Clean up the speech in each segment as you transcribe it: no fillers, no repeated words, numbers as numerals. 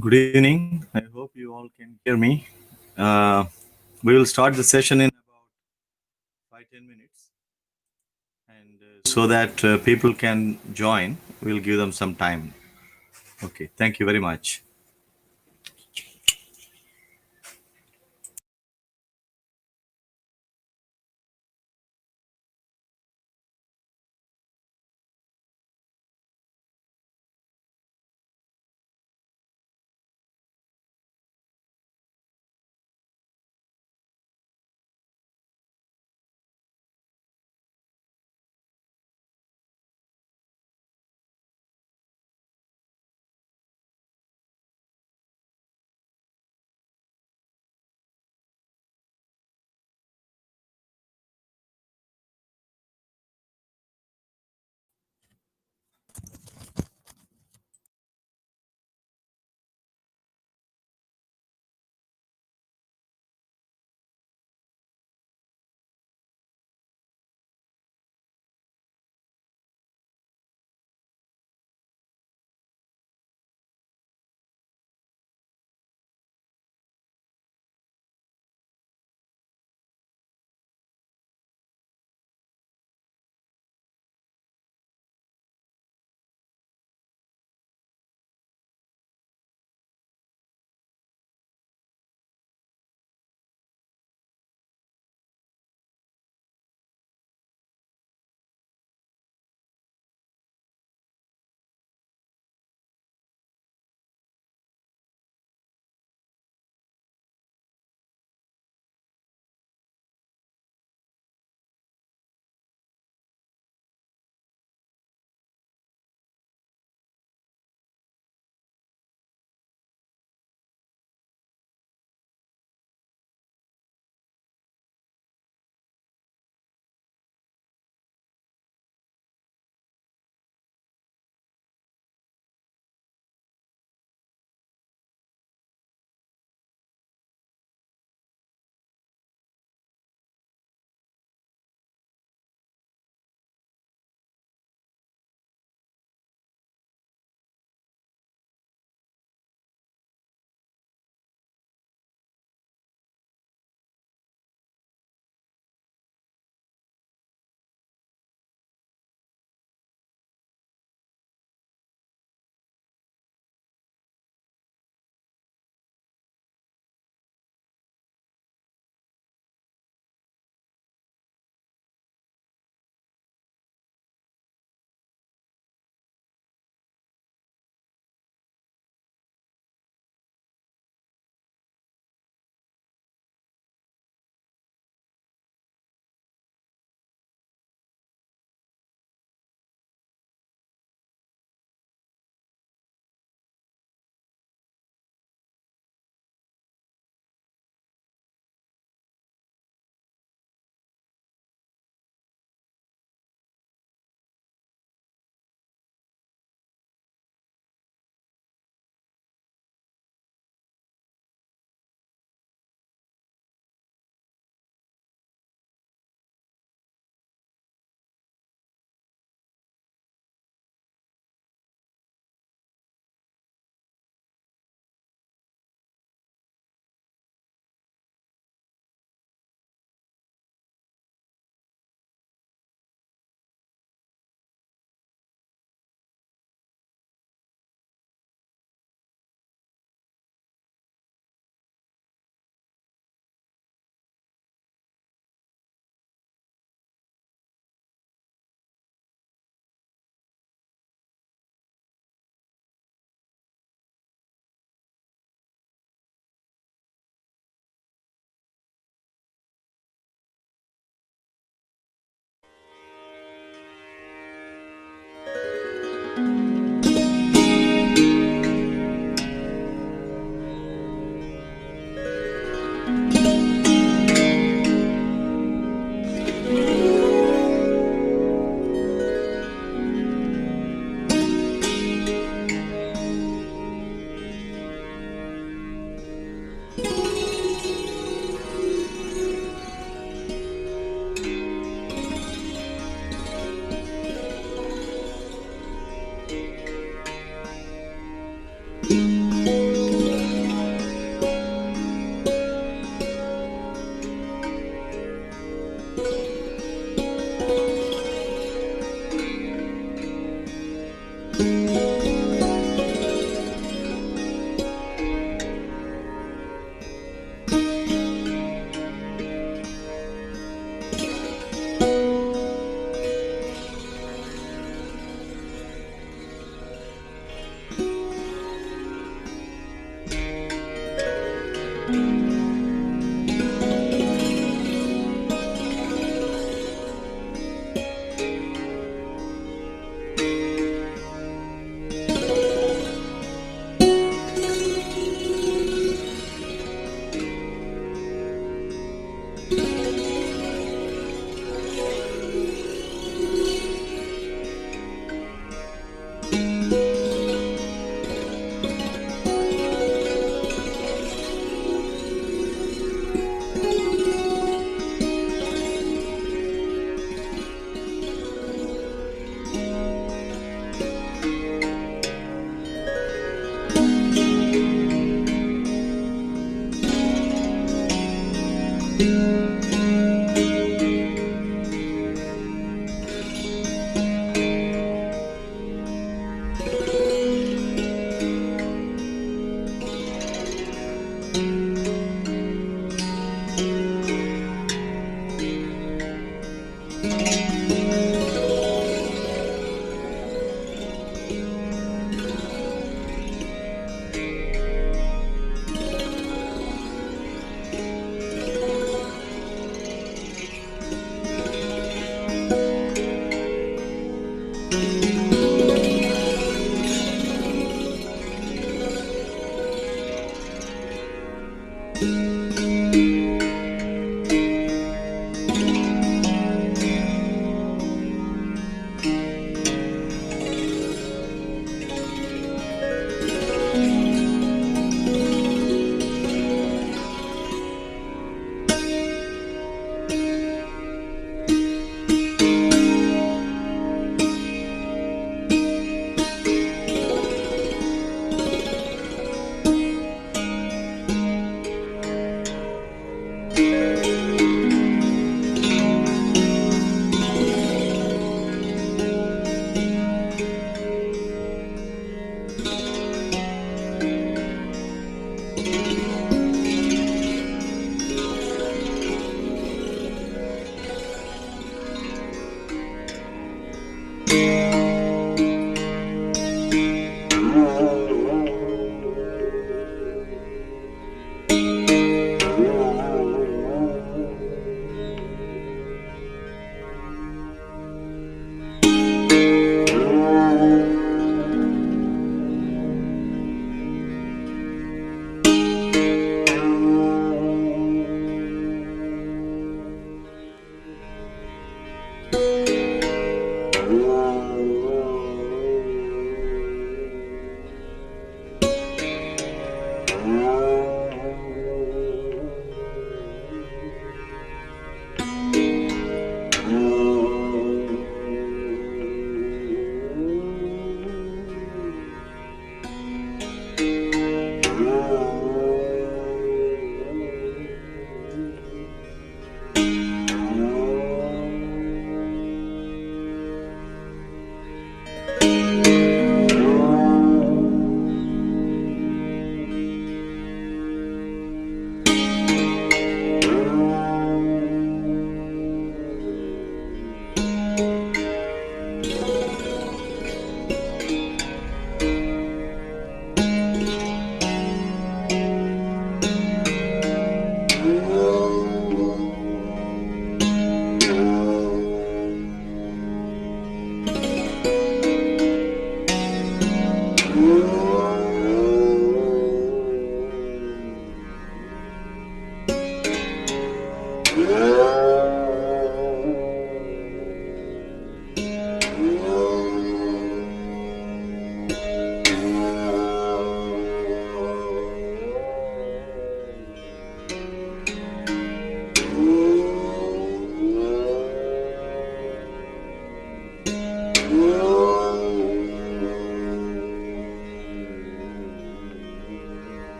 Good evening. I hope you all can hear me. Uh, we will start the session in about 5-10 minutes, and so that people can join, we'll give them some time. Okay. Thank you very much.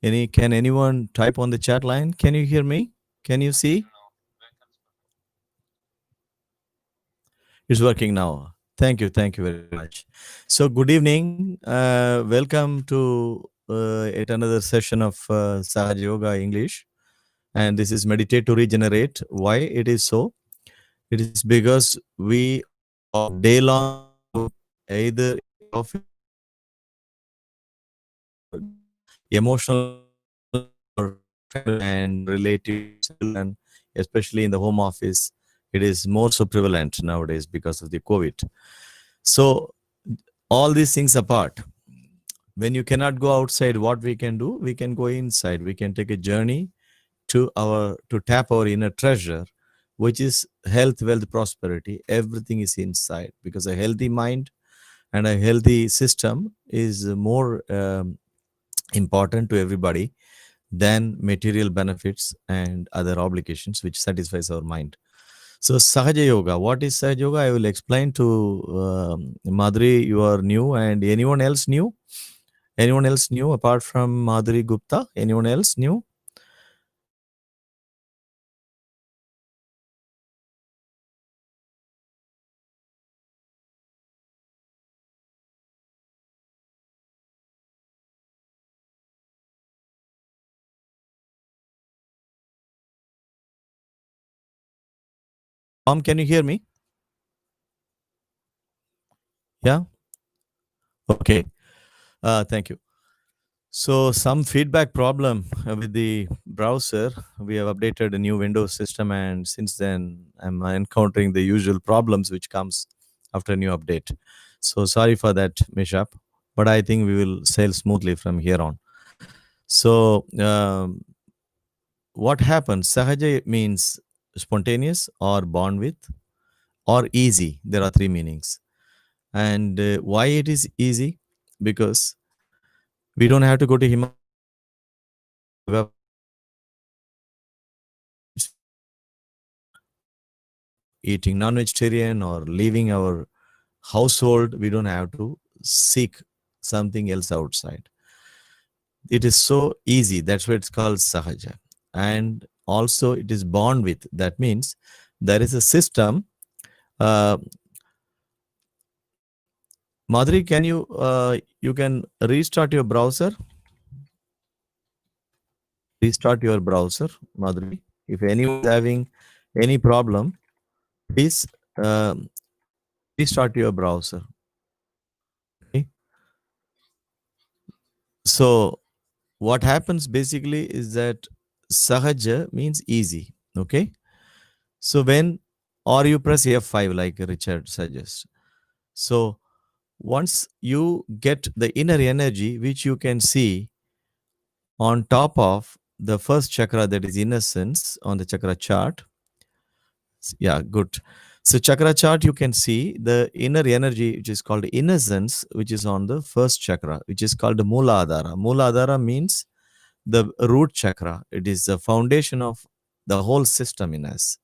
Can anyone type on the chat line? Can you hear me? Can you see? It's working now. Thank you very much. So, good evening. Welcome to yet another session of Sahaja Yoga English. And this is Meditate to Regenerate. Why it is so? It is because we all day long struggle either in the office or emotional or and relatives, children, especially in the home office. It is more so prevalent nowadays because of the COVID. So all these things apart, when you cannot go outside, what we can do, we can go inside. We can take a journey to tap our inner treasure, which is health, wealth, prosperity. Everything is inside, because a healthy mind and a healthy system is more important to everybody than material benefits and other obligations which satisfies our mind. So Sahaja Yoga, what is Sahaja Yoga? I will explain to Madhuri. You are new, and anyone else new? Anyone else new apart from Madhuri Gupta? Anyone else new? Tom, can you hear me? Yeah. Okay. Thank you. So some feedback problem with the browser. We have updated a new Windows system, and since then I'm encountering the usual problems which comes after a new update. So sorry for that mishap, but I think we will sail smoothly from here on. So what happens? Sahaja means spontaneous or born with or easy. There are three meanings. And why it is easy? Because we don't have to go to Himalayas or yoga or eating non-vegetarian or leaving our household. We don't have to seek something else outside. It is so easy. That's why it's called Sahaja. And also it is born with. That means there is a system. Uh, Madhuri, can you can restart your browser? Restart your browser, Madhuri. If anyone is having any problem, please restart your browser. Okay. So what happens basically is that Sahaja means easy. Okay. So when or you press F5 like Richard suggests. So once you get the inner energy, which you can see on top of the first chakra, that is innocence, on the chakra chart. Yeah, good. So chakra chart, you can see the inner energy, which is called innocence, which is on the first chakra, which is called Mooladhara. Mooladhara means the root chakra. It is the foundation of the whole system in us.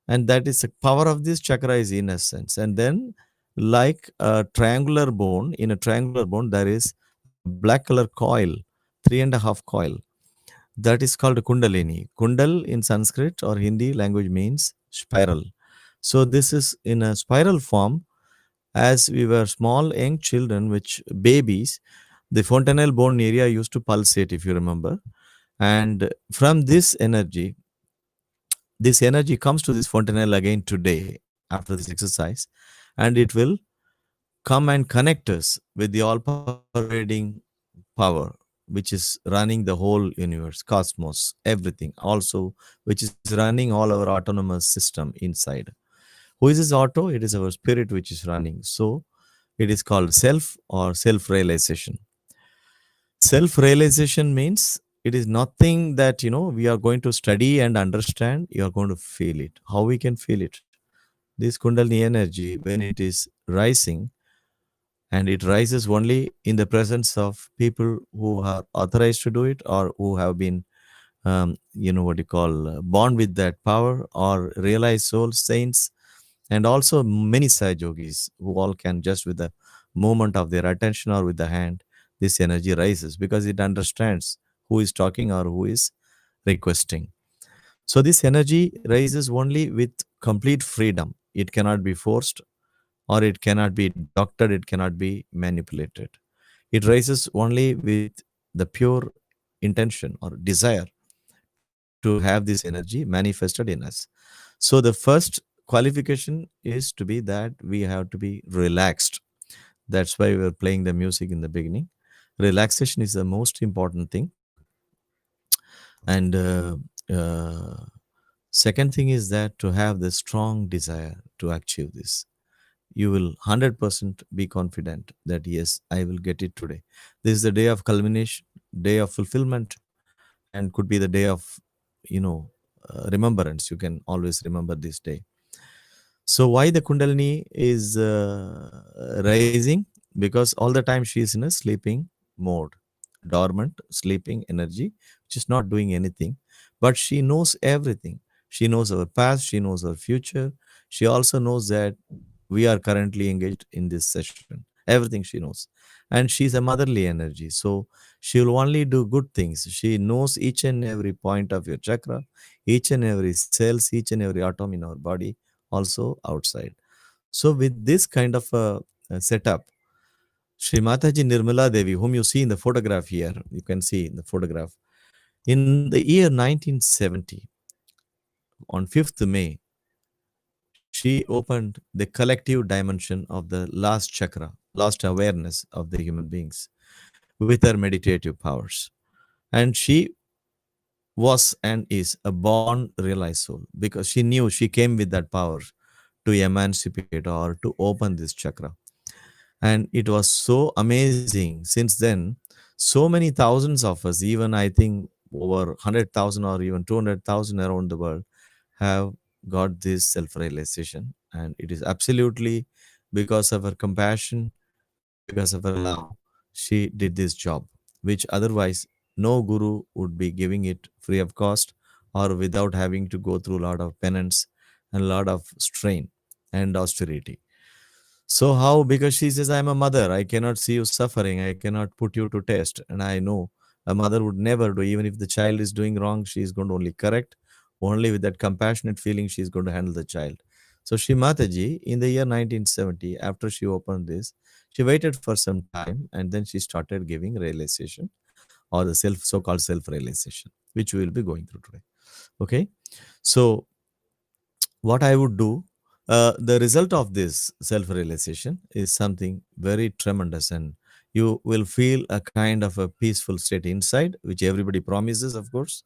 And that is the power of this chakra is innocence. And then like a triangular bone, in a triangular bone, there is a black color coil, 3.5 coil. That is called Kundalini. Kundal in Sanskrit or Hindi language means spiral. So this is in a spiral form. As we were small young children, which babies, the fontanel bone area used to pulsate, if you remember. And from this energy comes to this fontanel again today after this exercise, and it will come and connect us with the all pervading power which is running the whole universe, cosmos, everything, also which is running all our autonomous system inside. Who is this auto? It is our spirit which is running. So it is called self or self realization. Self realization means it is nothing that we are going to study and understand. You are going to feel it. How we can feel it? This Kundalini energy, when it is rising, and it rises only in the presence of people who are authorized to do it, or who have been what you call born with that power, or realized souls, saints, and also many Saj yogis who all can, just with the movement of their attention or with the hand, this energy rises because it understands who is talking or who is requesting. So this energy rises only with complete freedom. It cannot be forced, or it cannot be doctored, it cannot be manipulated. It rises only with the pure intention or desire to have this energy manifested in us. So the first qualification is to be that we have to be relaxed. That's why we were playing the music in the beginning. Relaxation is the most important thing. And second thing is that to have the strong desire to achieve this, you will 100% be confident that yes, I will get it today. This is the day of culmination, day of fulfillment, and could be the day of, you know, remembrance. You can always remember this day. So why the Kundalini is rising? Because all the time she is in a sleeping mode, dormant, sleeping energy, which is not doing anything, but she knows everything. She knows our past, she knows our future. She also knows that we are currently engaged in this session. Everything she knows. And she's a motherly energy. So she will only do good things. She knows each and every point of your chakra, each and every cells, each and every atom in our body, also outside. So, with this kind of a setup, Sri Mataji Nirmala Devi, whom you see in the photograph here, you can see in the photograph, in the year 1970, on 5th May, she opened the collective dimension of the last chakra, last awareness of the human beings with her meditative powers. And she was and is a born realized soul because she knew she came with that power to emancipate or to open this chakra. And it was so amazing. Since then, so many thousands of us, even I think over 100,000 or even 200,000 around the world, have got this self realization. And it is absolutely because of her compassion, because of her love, she did this job, which otherwise no guru would be giving it free of cost or without having to go through a lot of penance and a lot of strain and austerity. So how? Because she says, I'm a mother. I cannot see you suffering. I cannot put you to test. And I know a mother would never do. Even if the child is doing wrong, she is going to only correct. Only with that compassionate feeling, she is going to handle the child. So Shri Mataji, in the year 1970, after she opened this, she waited for some time and then she started giving realization or the so-called self-realization, which we will be going through today. Okay. So what I would do, the result of this self realization is something very tremendous, and you will feel a kind of a peaceful state inside, which everybody promises, of course.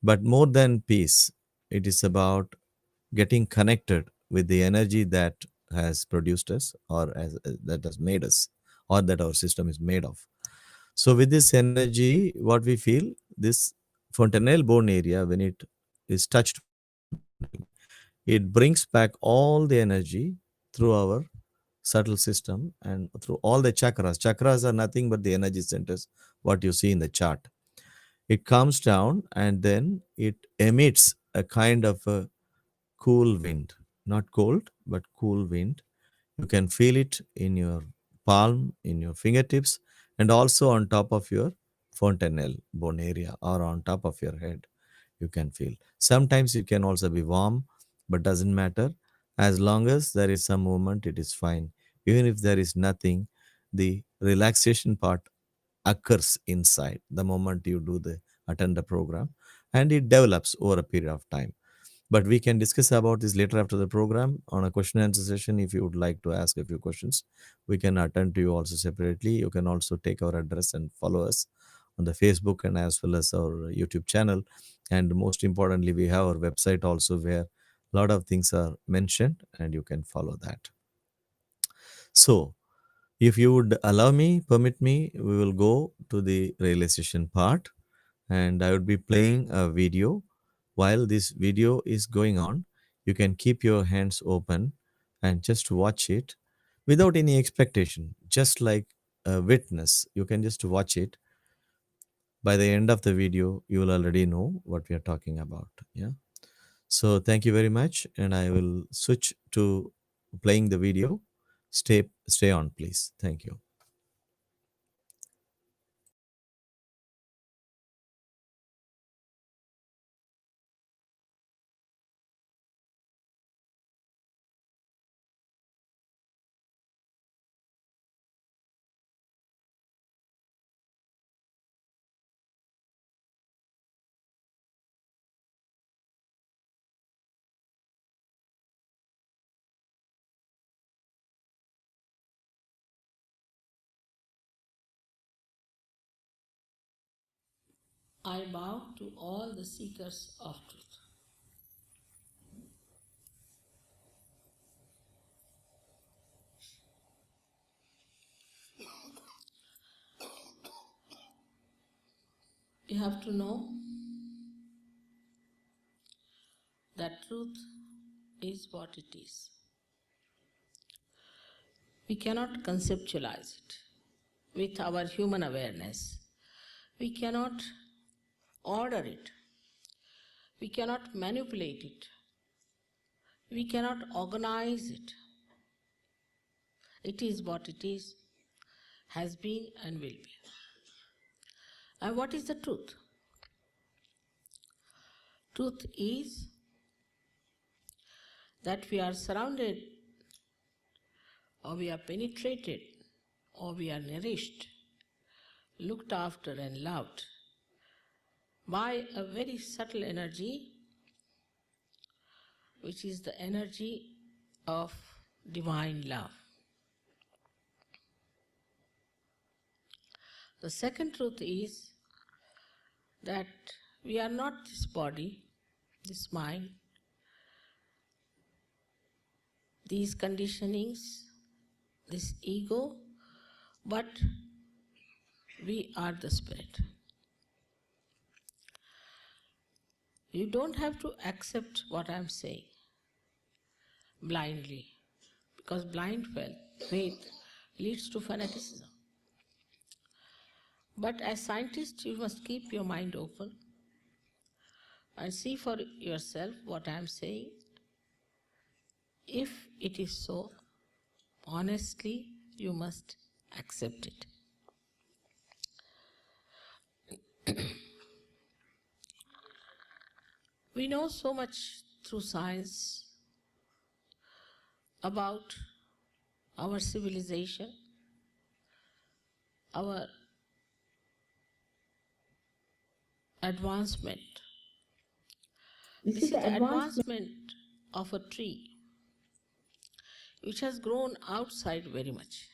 But more than peace, it is about getting connected with the energy that has produced us or that has made us or that our system is made of. So, with this energy, what we feel, this fontanel bone area, when it is touched with the Kundalini, it brings back all the energy through our subtle system and through all the chakras. Chakras are nothing but the energy centers, what you see in the chart. It comes down and then it emits a kind of a cool wind, not cold, but cool wind. You can feel it in your palm, in your fingertips, and also on top of your fontanel bone area or on top of your head. You can feel. Sometimes it can also be warm, but doesn't matter. As long as there is some movement, it is fine. Even if there is nothing, the relaxation part occurs inside the moment you do the attend the program, and it develops over a period of time. But we can discuss about this later after the program on a question and answer session. If you would like to ask a few questions, we can attend to you also separately. You can also take our address and follow us on the Facebook and as well as our YouTube channel. And most importantly, we have our website also where a lot of things are mentioned and you can follow that. So, if you would allow me, permit me, we will go to the realization part and I would be playing a video. While this video is going on, you can keep your hands open and just watch it without any expectation, just like a witness. You can just watch it. By the end of the video, you will already know what we are talking about. Yeah. So thank you very much, and I will switch to playing the video. Stay on, please. Thank you. I bow to all the seekers of truth. You have to know that truth is what it is. We cannot conceptualize it with our human awareness. We cannot order it. We cannot manipulate it. We cannot organize it. It is what it is, has been and will be. And what is the truth? Truth is that we are surrounded, or we are penetrated, or we are nourished, looked after and loved by a very subtle energy, which is the energy of divine love. The second truth is that we are not this body, this mind, these conditionings, this ego, but we are the spirit. You don't have to accept what I am saying blindly, because blind faith leads to fanaticism. But as scientists, you must keep your mind open and see for yourself what I am saying. If it is so, honestly, you must accept it. We know so much through science about our civilization, our advancement. This is the advancement of a tree which has grown outside very much.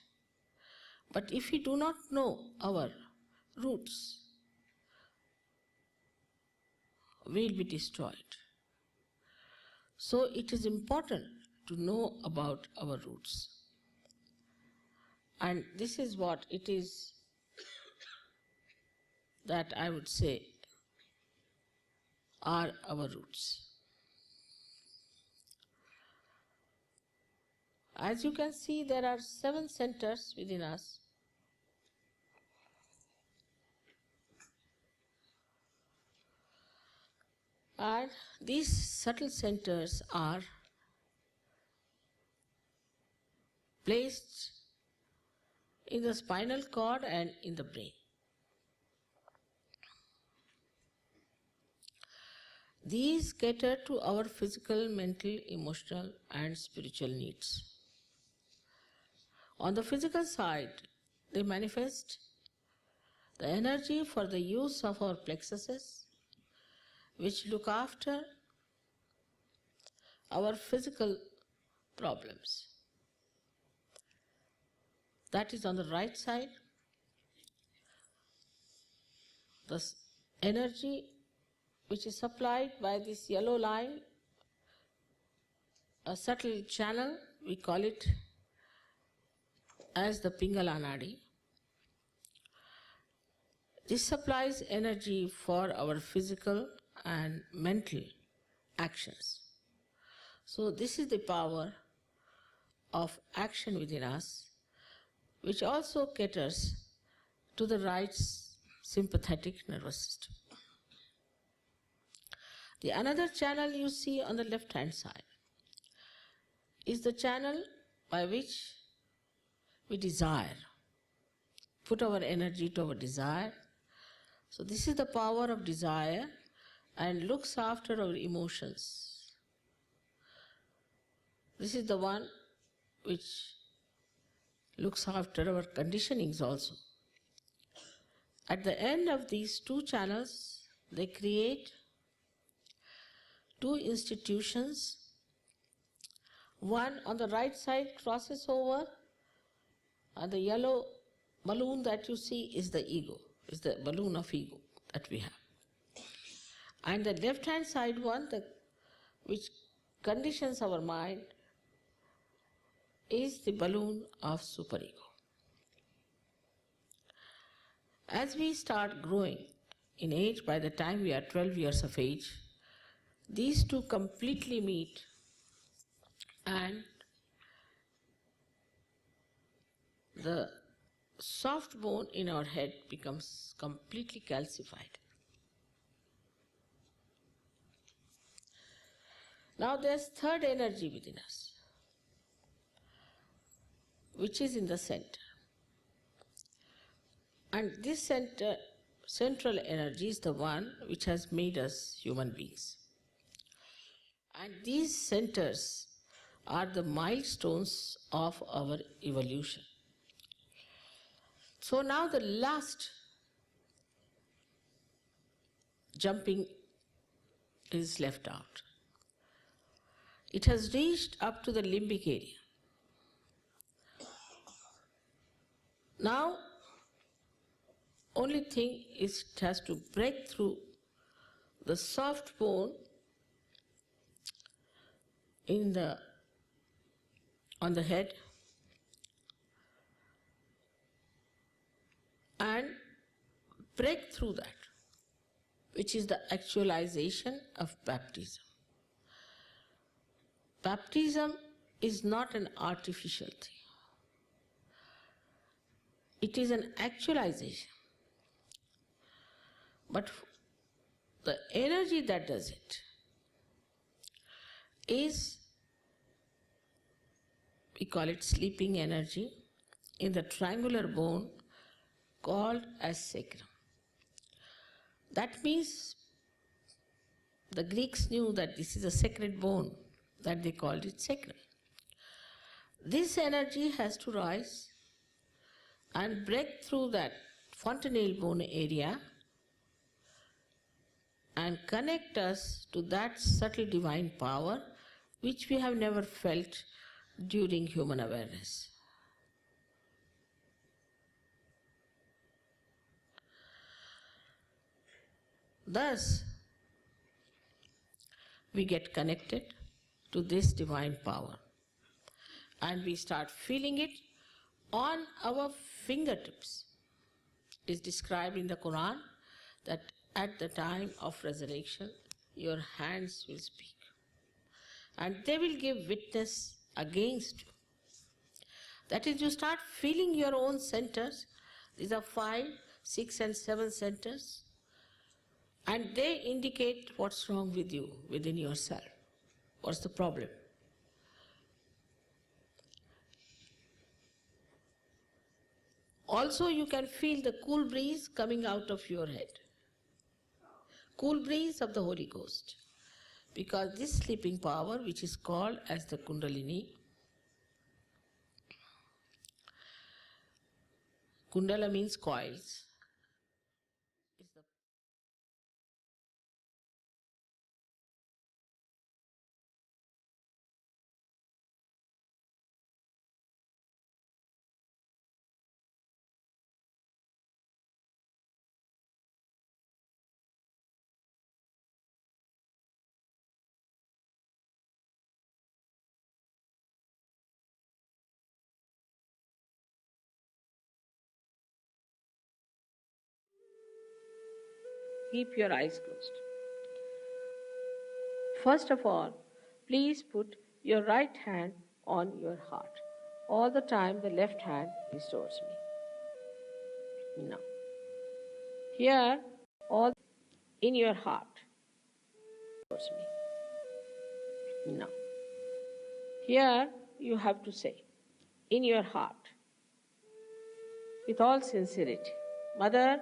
But if we do not know our roots, we will be destroyed. So it is important to know about our roots. And this is what it is that I would say are our roots. As you can see, there are 7 centers within us. And these subtle centers are placed in the spinal cord and in the brain. These cater to our physical, mental, emotional, and spiritual needs. On the physical side, they manifest the energy for the use of our plexuses, which look after our physical problems. That is on the right side. The energy which is supplied by this yellow line, a subtle channel, we call it as the Pingala Nadi. This supplies energy for our physical and mental actions. So this is the power of action within us, which also caters to the right sympathetic nervous system. The another channel you see on the left hand side is the channel by which we desire, put our energy to our desire. So this is the power of desire and looks after our emotions. This is the one which looks after our conditionings also. At the end of these 2 channels, they create 2 institutions. One on the right side crosses over, and the yellow balloon that you see is the ego, is the balloon of ego that we have. And the left hand side one, which conditions our mind, is the balloon of superego. As we start growing in age, by the time we are 12 years of age, these two completely meet and the soft bone in our head becomes completely calcified. Now there's third energy within us, which is in the center. And this central energy is the one which has made us human beings. And these centers are the milestones of our evolution. So now the last jumping is left out. It has reached up to the limbic area. Now, only thing is it has to break through the soft bone on the head and break through that, which is the actualization of baptism. Baptism is not an artificial thing. It is an actualization. But the energy that does it is, we call it sleeping energy, in the triangular bone called as sacrum. That means the Greeks knew that this is a sacred bone, that they called it sacrum. This energy has to rise and break through that fontanel bone area and connect us to that subtle divine power which we have never felt during human awareness. Thus, we get connected to this divine power and we start feeling it on our fingertips. It is described in the Quran that at the time of resurrection, your hands will speak and they will give witness against you. That is, you start feeling your own centers. These are 5, 6 and 7 centers, and they indicate what's wrong with you within yourself. What's the problem? Also, you can feel the cool breeze coming out of your head. Cool breeze of the Holy Ghost. Because this sleeping power, which is called as the Kundalini, Kundala means coils, is the keep your eyes closed. First of all, please put your right hand on your heart. All the time the left hand is towards me. Now, here, all in your heart towards me. Now, here you have to say, in your heart, with all sincerity, Mother,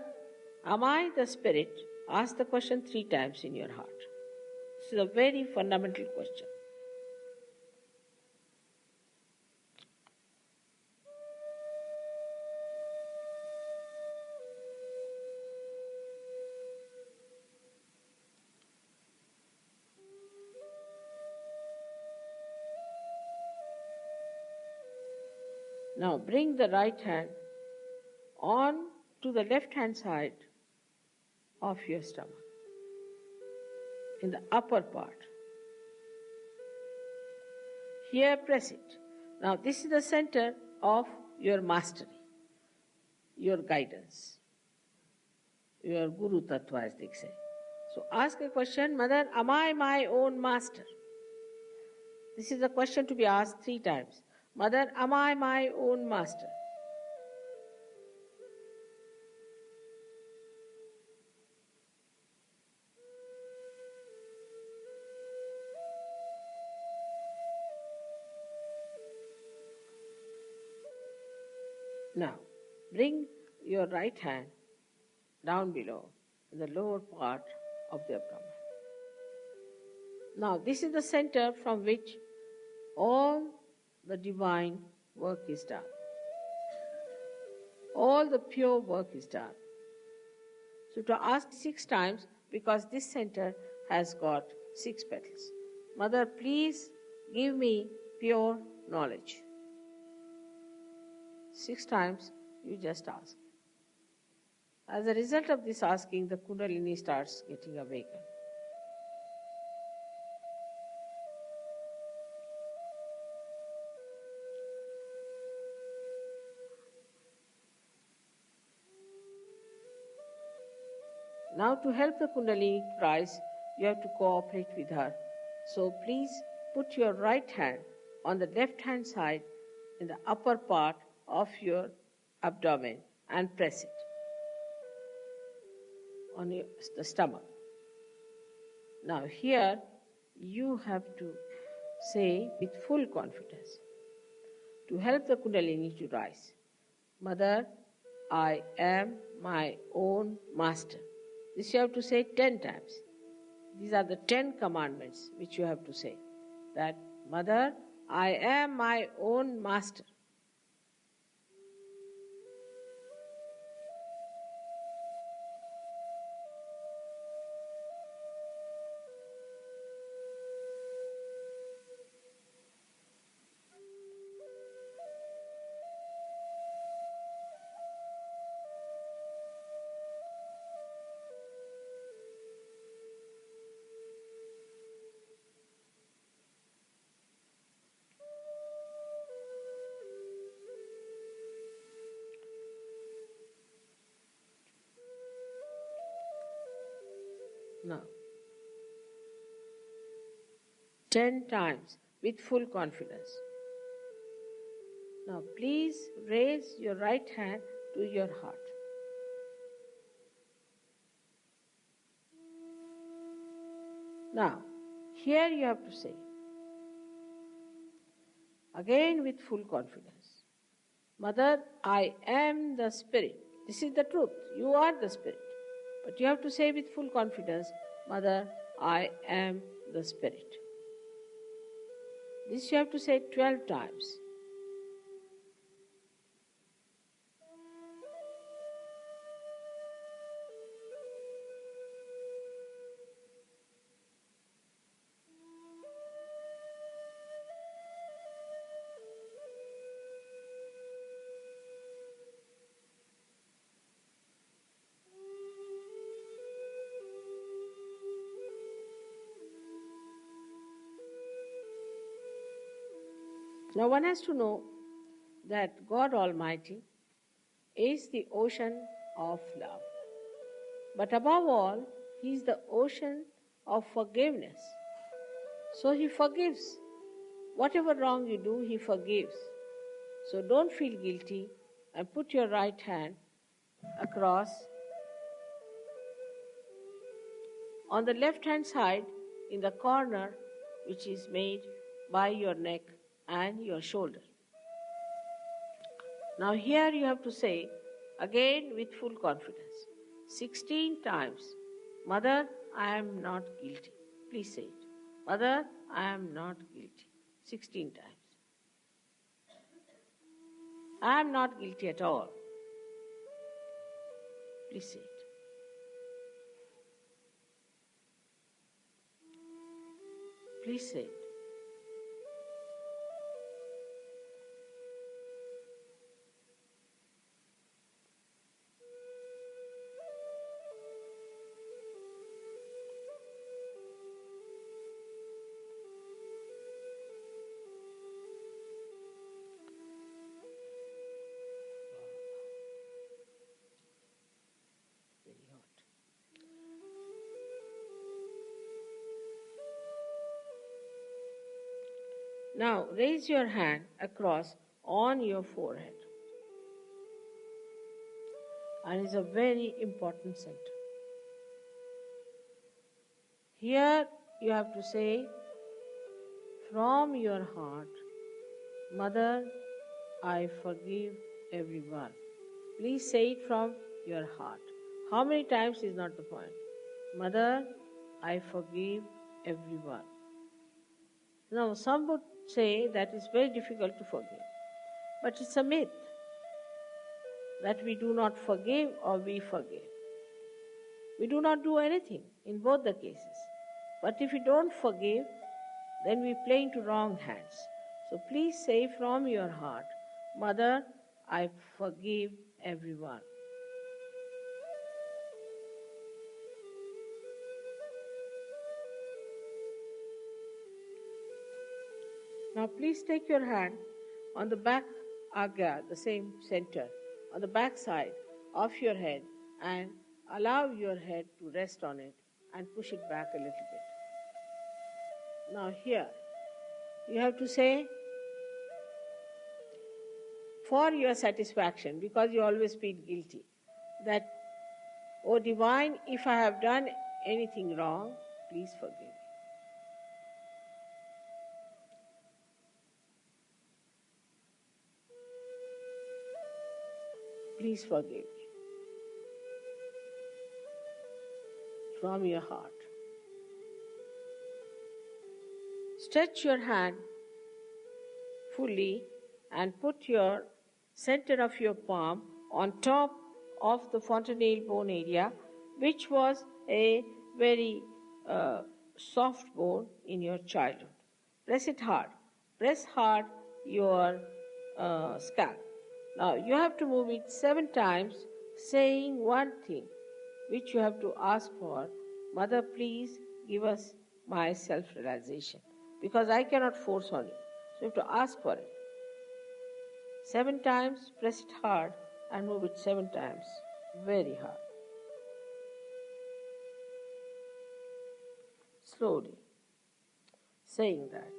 am I the spirit? Ask the question 3 times in your heart. This is a very fundamental question. Now bring the right hand on to the left hand side of your stomach. in the upper part. Here press it. Now this is the center of your mastery, your guidance, your Guru Tattva as they say. So ask a question, Mother, am I my own master? This is a question to be asked 3 times. Mother, am I my own master? Now, bring your right hand down below, in the lower part of the abdomen. Now, this is the center from which all the divine work is done. All the pure work is done. So to ask 6 times, because this center has got 6 petals. Mother, please give me pure knowledge. 6 times you just ask. As a result of this asking, the Kundalini starts getting awakened. Now to help the Kundalini rise, you have to cooperate with her. So please put your right hand on the left hand side in the upper part of your abdomen and press it on the stomach. Now here you have to say with full confidence to help the Kundalini to rise, Mother, I am my own master. This you have to say 10 times. These are the 10 commandments which you have to say. That, Mother, I am my own master. Now, 10 times with full confidence. Now, please raise your right hand to your heart. Now, here you have to say, again with full confidence, Mother, I am the Spirit. This is the truth. You are the Spirit. But you have to say with full confidence, Mother, I am the Spirit. This you have to say 12 times. Now one has to know that God Almighty is the ocean of love. But above all, He is the ocean of forgiveness. So He forgives. Whatever wrong you do, He forgives. So don't feel guilty and put your right hand across on the left hand side in the corner which is made by your neck and your shoulder. Now here you have to say, again with full confidence, 16 times, Mother, I am not guilty. Please say it. Mother, I am not guilty. 16 times. I am not guilty at all. Please say it. Please say it. Now raise your hand across on your forehead. And it's a very important center. Here you have to say from your heart, Mother, I forgive everyone. Please say it from your heart. How many times is not the point. Mother, I forgive everyone. Now, some would say that it's very difficult to forgive. But it's a myth that we do not forgive or we forgive. We do not do anything in both the cases. But if we don't forgive, then we play into wrong hands. So please say from your heart, Mother, I forgive everyone. Now please take your hand on the back agya, the same center, on the back side of your head and allow your head to rest on it and push it back a little bit. Now here, you have to say, for your satisfaction, because you always feel guilty, that, O Divine, if I have done anything wrong, please forgive me. Please forgive me. From your heart. Stretch your hand fully and put your center of your palm on top of the fontanel bone area, which was a very soft bone in your childhood. Press it hard. Press hard your scalp. Now you have to move it 7 times, saying one thing, which you have to ask for. Mother, please give us my self-realization, because I cannot force on you. So you have to ask for it. 7 times, press it hard and move it 7 times, very hard. Slowly, saying that.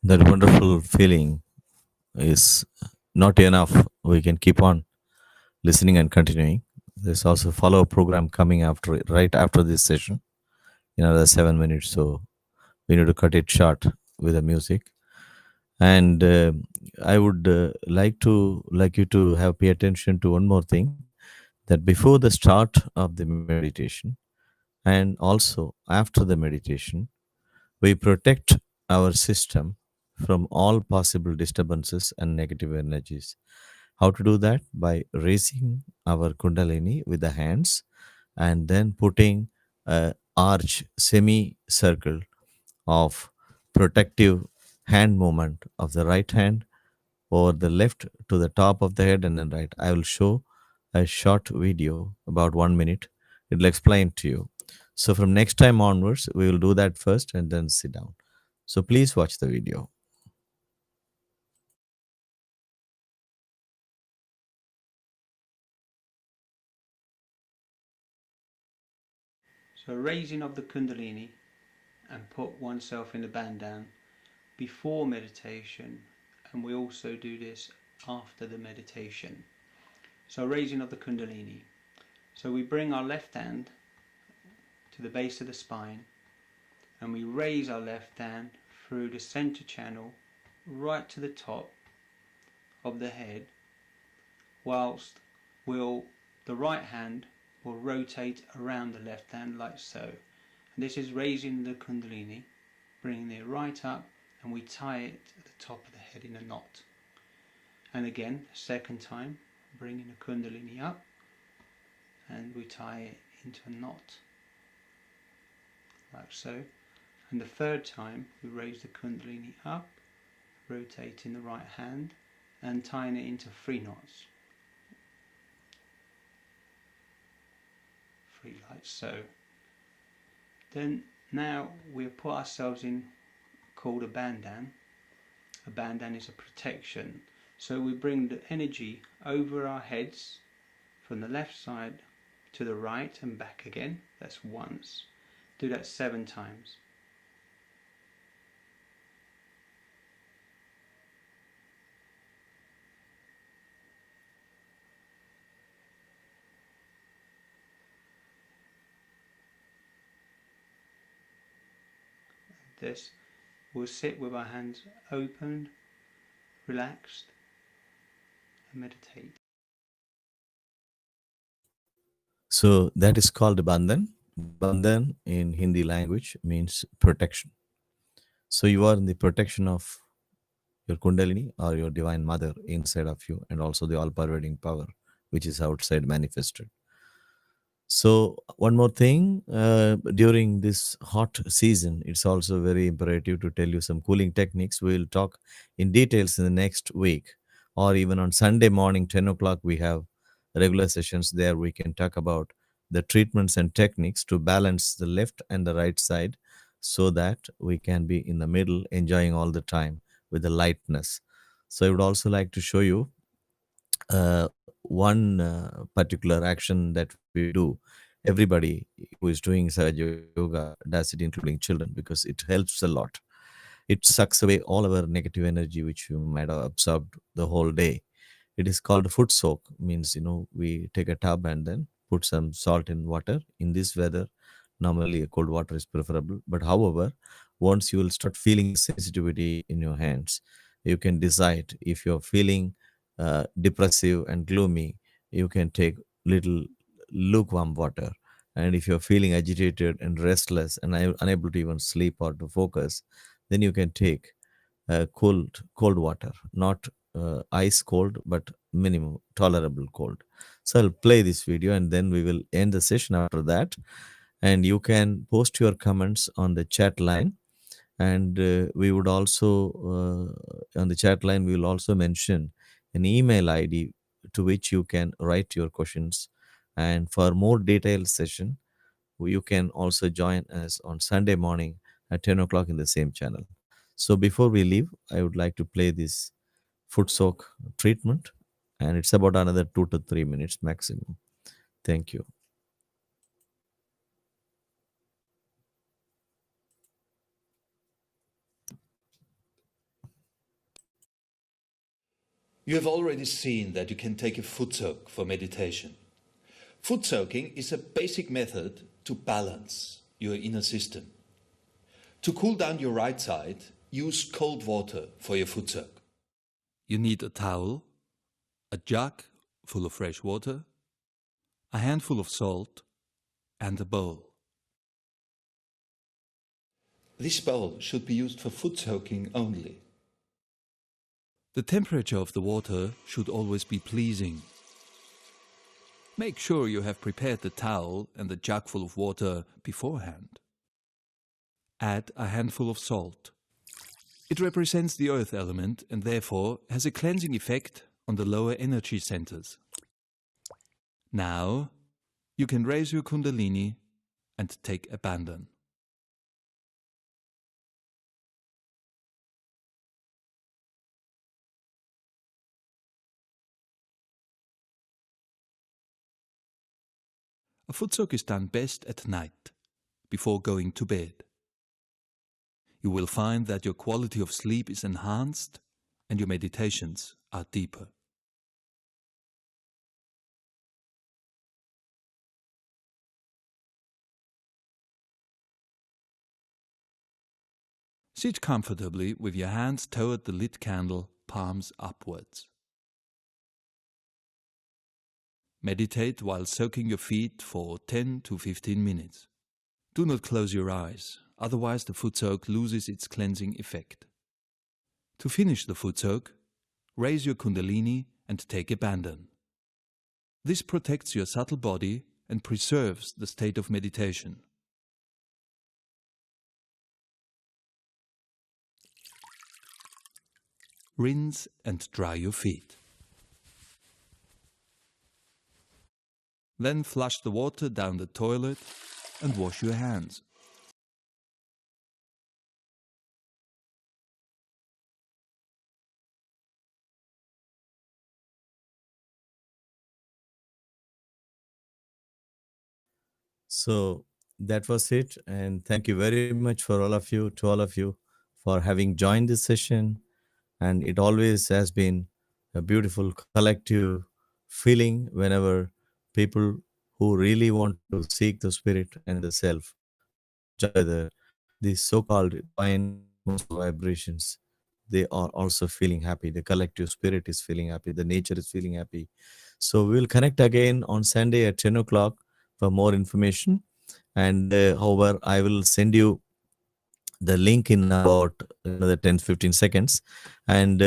That wonderful feeling is not enough. We can keep on listening and continuing. There's also a follow-up program coming after right after this session in another 7 minutes. So we need to cut it short with the music. And I would like you to have pay attention to one more thing, that before the start of the meditation and also after the meditation, we protect our system from all possible disturbances and negative energies. How to do that? By raising our kundalini with the hands and then putting a arch semi-circle of protective hand movement of the right hand over the left to the top of the head and then right. I will show a short video about 1 minute. It'll explain to you. So from next time onwards, we will do that first and then sit down. So please watch the video. So raising of the Kundalini and put oneself in the bandhan before meditation, and we also do this after the meditation. So raising of the Kundalini. So we bring our left hand to the base of the spine and we raise our left hand through the center channel right to the top of the head, whilst the right hand will rotate around the left hand like so. And this is raising the Kundalini, bringing it right up, and we tie it at the top of the head in a knot. And again, second time, bringing the Kundalini up and we tie it into a knot like so. And the third time we raise the Kundalini up, rotating the right hand and tying it into 3 knots. 3 like so. Then now we'll put ourselves in called a bandhan. A bandhan is a protection. So we bring the energy over our heads from the left side to the right and back again. That's once. Do that 7 times. this, we'll sit with our hands open, relaxed, and meditate. So that is called bandhan. Bandhan in Hindi language means protection. So you are in the protection of your Kundalini or your Divine Mother inside of you, and also the all pervading power which is outside manifested. So, one more thing, during this hot season, it's also very imperative to tell you some cooling techniques. We'll talk in details in the next week, or even on Sunday morning, 10 o'clock, we have regular sessions there. We can talk about the treatments and techniques to balance the left and the right side so that we can be in the middle, enjoying all the time with the lightness. So, I would also like to show you one particular action that we do. Everybody who is doing Sahaja yoga does it, including children, because it helps a lot. It sucks away all our negative energy which you might have absorbed the whole day. It is called foot soak. Means, we take a tub and then put some salt in water. In this weather, normally a cold water is preferable. But however, once you will start feeling sensitivity in your hands, you can decide. If you're feeling depressive and gloomy, you can take little lukewarm water. And if you're feeling agitated and restless and unable to even sleep or to focus, then you can take cold water, not ice cold, but minimum tolerable cold. So I'll play this video and then we will end the session after that. And you can post your comments on the chat line. And we would also, on the chat line, we will also mention an email ID to which you can write your questions. And for more detailed session, you can also join us on Sunday morning at 10 o'clock in the same channel. So before we leave, I would like to play this foot soak treatment, and it's about another 2 to 3 minutes maximum. Thank you. You have already seen that you can take a foot soak for meditation. Foot soaking is a basic method to balance your inner system. To cool down your right side, use cold water for your foot soak. You need a towel, a jug full of fresh water, a handful of salt, and a bowl. This bowl should be used for foot soaking only. The temperature of the water should always be pleasing. Make sure you have prepared the towel and the jug full of water beforehand. Add a handful of salt. It represents the earth element and therefore has a cleansing effect on the lower energy centers. Now, you can raise your Kundalini and take a bandhan. A foot soak is done best at night, before going to bed. You will find that your quality of sleep is enhanced and your meditations are deeper. Sit comfortably with your hands toward the lit candle, palms upwards. Meditate while soaking your feet for 10 to 15 minutes. Do not close your eyes, otherwise the foot soak loses its cleansing effect. To finish the foot soak, raise your Kundalini and take a bandhan. This protects your subtle body and preserves the state of meditation. Rinse and dry your feet. Then flush the water down the toilet and wash your hands. So that was it. And thank you very much for all of you, to all of you, for having joined this session. And it always has been a beautiful collective feeling whenever people who really want to seek the spirit and the self join together these so-called divine atmosphere vibrations, they are also feeling happy. The collective spirit is feeling happy. The nature is feeling happy. So we will connect again on Sunday at 10 o'clock for more information. And however, I will send you the link in about another 10-15 seconds. And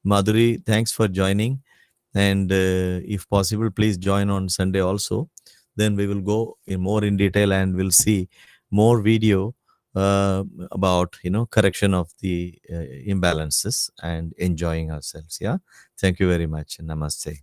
Madhuri, thanks for joining. And if possible, please join on Sunday also. Then we will go in more in detail and we'll see more video about correction of the imbalances and enjoying ourselves. Yeah, thank you very much. Namaste.